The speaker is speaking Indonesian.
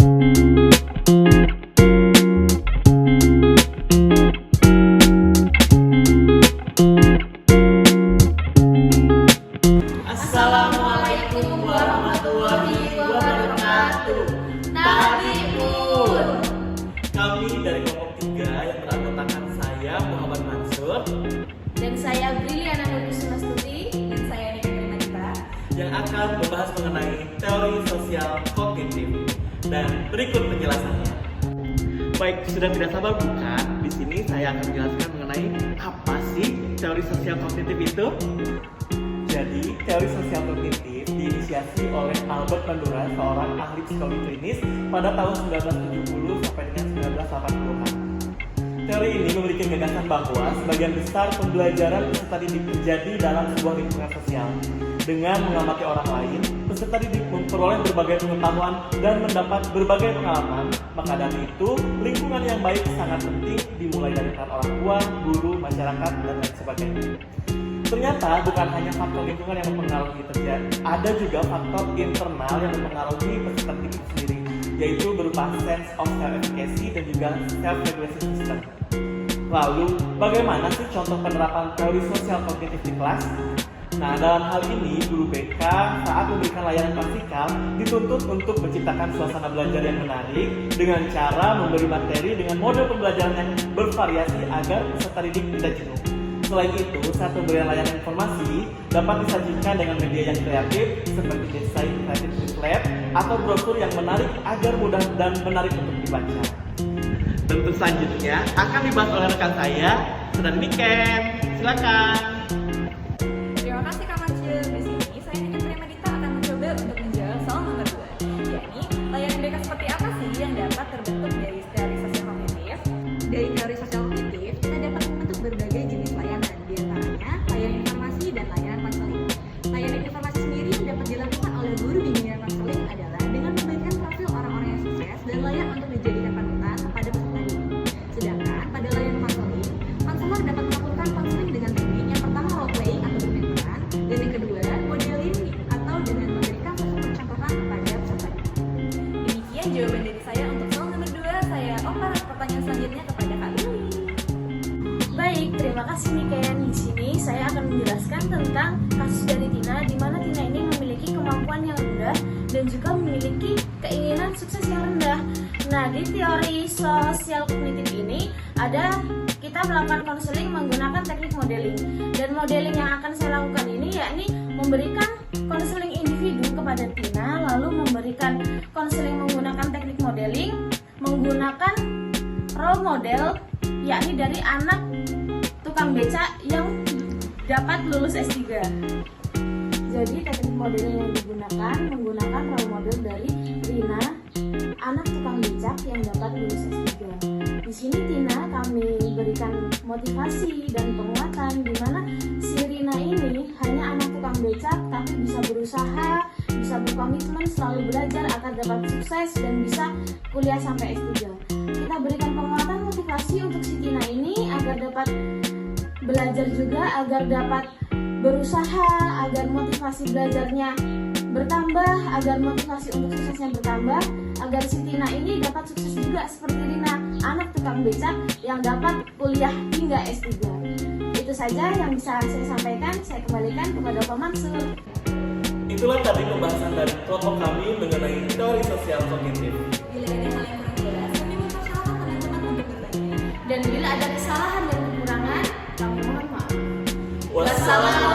Assalamualaikum warahmatullahi wabarakatuh. Tahniun. Kami dari kelompok 3 yang beranggotakan saya Muhammad Mansur Dan saya Briliana Nurbistuti. Dan saya Nika Primadita. yang akan membahas mengenai teori sosial kognitif. Dan berikut penjelasannya. Baik, sudah tidak sabar bukan? Di sini saya akan menjelaskan mengenai apa sih teori sosial kognitif itu. Jadi, teori sosial kognitif diinisiasi oleh Albert Bandura, seorang ahli psikologi klinis pada tahun 1970 sampai dengan 1980-an. Teori ini memberikan gagasan bahwa sebagian besar pembelajaran peserta didik terjadi dalam sebuah lingkungan sosial. Dengan mengamati orang lain, peserta didik memperoleh berbagai pengetahuan dan mendapat berbagai pengalaman. Maka dari itu, lingkungan yang baik sangat penting dimulai dari peran orang tua, guru, masyarakat, dan lain sebagainya. Ternyata bukan hanya faktor lingkungan yang mempengaruhi terjadi, ada juga faktor internal yang mempengaruhi peserta didik itu sendiri, yaitu berupa sense of self-efficacy dan juga self-regulation system. Lalu, bagaimana sih contoh penerapan teori sosial kognitif di kelas? Nah, dalam hal ini, guru BK saat memberikan layanan praktikal dituntut untuk menciptakan suasana belajar yang menarik dengan cara memberi materi dengan model pembelajaran yang bervariasi agar peserta didik tidak jenuh. Selain itu, saat pemberian layanan informasi dapat disajikan dengan media yang kreatif seperti desain kreatif leaflet atau brosur yang menarik agar mudah dan menarik untuk dibaca. Dan untuk selanjutnya akan dibahas oleh rekan saya, Sunan Miken. Silakan. Terima kasih Kak Mancil. Di sini saya Nika Primadita akan mencoba untuk menjawab soal nomor 2, yakni layanan BK seperti apa sih yang dapat terbentuk dari teori sosial kognitif? Dari teori sosial kognitif, kita dapat membentuk berbagai jenis layanan, di antaranya layanan informasi dan layanan konseling. Layanan informasi sendiri yang dapat dilakukan oleh guru bimbingan konseling adalah dengan memberikan profil orang-orang yang sukses dan layak untuk dijadikan panutan pada peserta didik. Sedangkan pada layanan konseling, konselor dapat melakukan konseling dengan teknik yang pertama role playing atau bermain peran, dan yang kedua modeling atau dengan memberikan sosok percontohan kepada peserta didik. Demikian jawaban dari saya untuk soal nomor 2. Saya oper pertanyaan selanjutnya kepada Kak Lili. Baik, terima kasih Niken. Di sini saya akan menjelaskan tentang kasus dari Tina, di mana Tina ini memiliki kemampuan yang rendah dan juga memiliki keinginan sukses yang rendah. Nah, di teori sosial kognitif ini ada kita melakukan konseling menggunakan teknik modeling. Dan modeling yang akan saya lakukan ini yakni memberikan konseling individu kepada Tina, lalu memberikan konseling menggunakan teknik modeling, menggunakan role model yakni dari anak tukang becak yang dapat lulus S3. Jadi teknik modeling yang digunakan menggunakan role model dari Rina, anak tukang becak yang dapat lulus S3. Di sini Tina kami berikan motivasi dan penguatan di mana si Rina ini hanya anak tukang becak tapi bisa berusaha, bisa berkomitmen selalu belajar agar dapat sukses dan bisa kuliah sampai S3. Kita berikan penguatan motivasi untuk si Tina ini agar dapat belajar juga, agar dapat berusaha, agar motivasi belajarnya bertambah, agar motivasi untuk suksesnya bertambah, agar si Tina ini dapat sukses juga seperti Rina, anak tukang becak yang dapat kuliah hingga S3. Itu saja yang bisa saya sampaikan. Saya kembalikan kepada Pak Mansur. Itulah tadi pembahasan dari kelompok kami mengenai teori sosial kognitif. Bila ada hal yang kurang jelas, kami mempersilahkan teman-teman untuk bertanya. Dan bila ada kesalahan dan kekurangan, kami mohon maaf. Wassalamualaikum